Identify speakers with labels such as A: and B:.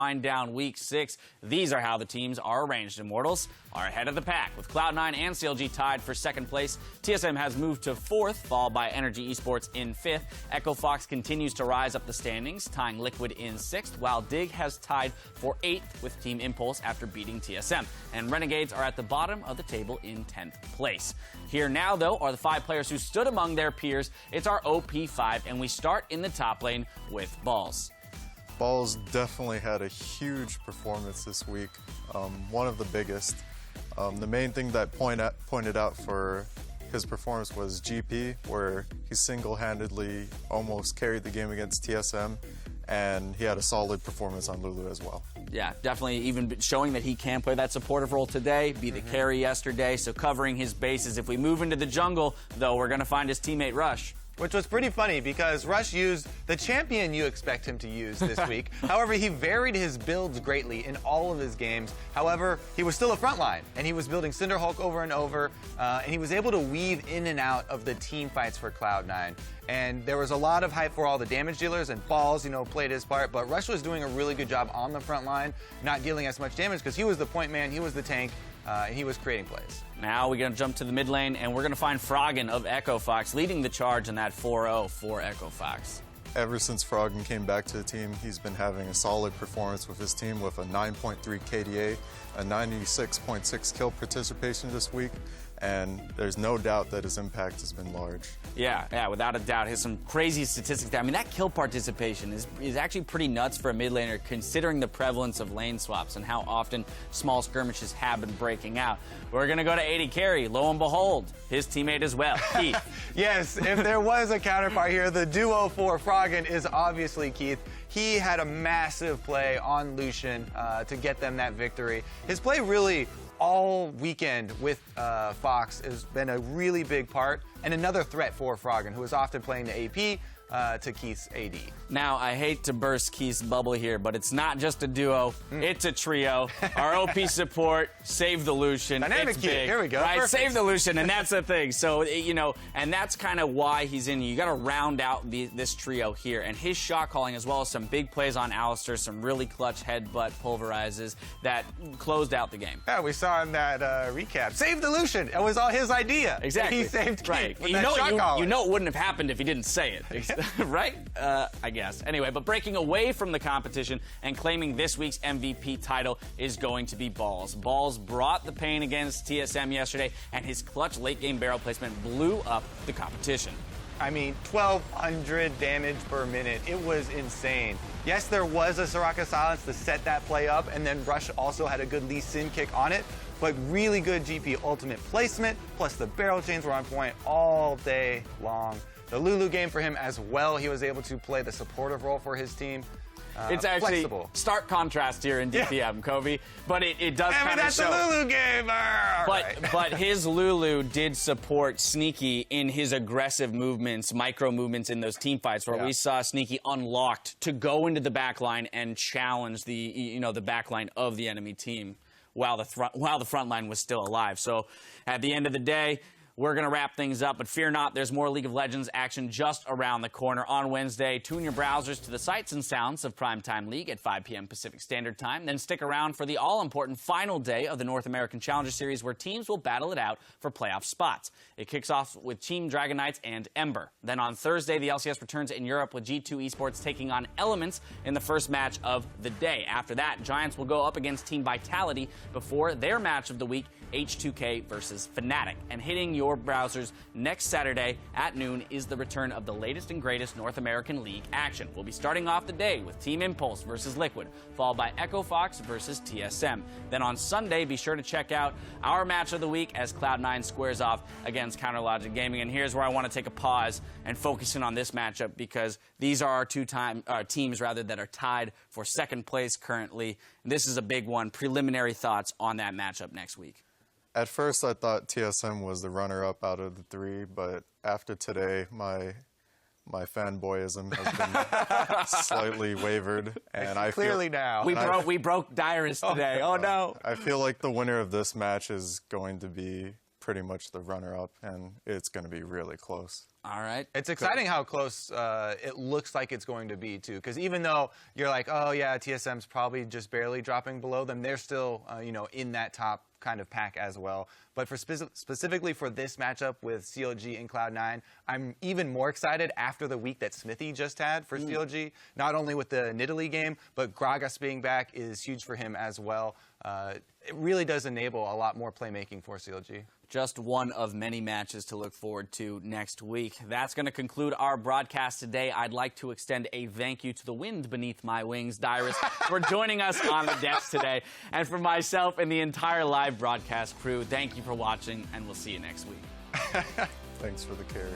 A: wind down week 6. These are how the teams are arranged. Immortals are ahead of the pack with Cloud9 and CLG tied for 2nd place. TSM has moved to 4th, followed by Energy Esports in 5th. Echo Fox continues to rise up the standings, tying Liquid in 6th, while Dig has tied for 8th with Team Impulse after beating TSM. And Renegades are at the bottom of the table in 10th place. Here now, though, are the 5 players who stood among their peers. It's our OP5, and we start in the top lane with Balls.
B: Balls definitely had a huge performance this week, one of the biggest. The main thing that pointed out for his performance was GP, where he single-handedly almost carried the game against TSM, and he had a solid performance on Lulu as well.
A: Yeah, definitely even showing that he can play that supportive role today, be the carry yesterday, so covering his bases. If we move into the jungle, though, we're going to find his teammate Rush.
C: Which was pretty funny because Rush used the champion you expect him to use this week. However, he varied his builds greatly in all of his games. However, he was still a frontline, and he was building Cinderhulk over and over, and he was able to weave in and out of the team fights for Cloud9. And there was a lot of hype for all the damage dealers, and Balls, played his part, but Rush was doing a really good job on the front line, not dealing as much damage because he was the point man, he was the tank, and he was creating plays.
A: Now we're going to jump to the mid lane, and we're going to find Froggen of Echo Fox leading the charge in that 4-0 for Echo Fox.
B: Ever since Froggen came back to the team, he's been having a solid performance with his team with a 9.3 KDA, a 96.6 kill participation this week, and there's no doubt that his impact has been large.
A: Yeah, without a doubt. Here's some crazy statistics there. I mean, that kill participation is actually pretty nuts for a mid laner, considering the prevalence of lane swaps and how often small skirmishes have been breaking out. We're going to go to 80 carry. Lo and behold, his teammate as well, Keith.
C: Yes, if there was a counterpart here, the duo for Froggen is obviously Keith. He had a massive play on Lucian to get them that victory. His play really all weekend with Fox has been a really big part and another threat for Froggen, who is often playing the AP to Keith's AD.
A: Now, I hate to burst Keith's bubble here, but it's not just a duo, it's a trio. Our OP support, save the Lucian.
C: Dynamic
A: it's
C: Keith,
A: big,
C: here we go.
A: Right,
C: Perfect.
A: save the Lucian, and that's the thing. So, and that's kind of why he's in. You got to round out this trio here, and his shot calling, as well as some big plays on Alistar, some really clutch headbutt pulverizes that closed out the game.
C: Yeah, we saw in that recap. Save the Lucian. It was all his idea.
A: Exactly.
C: He saved Keith
A: right.
C: with that shot calling.
A: You know it wouldn't have happened if he didn't say it, right? I guess. Anyway, but breaking away from the competition and claiming this week's MVP title is going to be Balls. Balls brought the pain against TSM yesterday, and his clutch late-game barrel placement blew up the competition.
C: I mean, 1,200 damage per minute. It was insane. Yes, there was a Soraka Silence to set that play up, and then Rush also had a good Lee Sin kick on it, but really good GP ultimate placement, plus the barrel chains were on point all day long. The Lulu game for him as well. He was able to play the supportive role for his team.
A: It's actually
C: flexible.
A: Stark contrast here in DPM, Kobe, but it does kind of
C: that's
A: show.
C: the Lulu gamer.
A: But his Lulu did support Sneaky in his aggressive movements, micro movements in those team fights, where we saw Sneaky unlocked to go into the backline and challenge the the backline of the enemy team while the front line was still alive. So at the end of the day, we're going to wrap things up, but fear not, there's more League of Legends action just around the corner on Wednesday. Tune your browsers to the sights and sounds of Primetime League at 5 p.m. Pacific Standard Time. Then stick around for the all-important final day of the North American Challenger Series, where teams will battle it out for playoff spots. It kicks off with Team Dragon Knights and Ember. Then on Thursday, the LCS returns in Europe with G2 Esports taking on Elements in the first match of the day. After that, Giants will go up against Team Vitality before their match of the week, H2K versus Fnatic. And hitting your browsers next Saturday at noon is the return of the latest and greatest North American League action. We'll be starting off the day with Team Impulse versus Liquid, followed by Echo Fox versus TSM. Then on Sunday, be sure to check out our match of the week as Cloud9 squares off against Counterlogic Gaming. And here's where I want to take a pause and focus in on this matchup, because these are our teams that are tied for second place currently. This is a big one. Preliminary thoughts on that matchup next week.
B: At first, I thought TSM was the runner-up out of the 3, but after today, my fanboyism has been slightly wavered, and I
C: clearly
B: feel,
C: now
A: we broke Dyrus today. Oh no!
B: I feel like the winner of this match is going to be pretty much the runner-up, and it's going to be really close.
A: All right.
C: It's exciting how close it looks like it's going to be, too, because even though you're like, oh, yeah, TSM's probably just barely dropping below them, they're still, in that top kind of pack as well. But for specifically for this matchup with CLG and Cloud9, I'm even more excited after the week that Smithy just had for CLG. Not only with the Nidalee game, but Gragas being back is huge for him as well. It really does enable a lot more playmaking for CLG.
A: Just one of many matches to look forward to next week. That's going to conclude our broadcast today. I'd like to extend a thank you to the wind beneath my wings, Dyrus, for joining us on the desk today. And for myself and the entire live broadcast crew, thank you for watching, and we'll see you next week.
B: Thanks for the carry.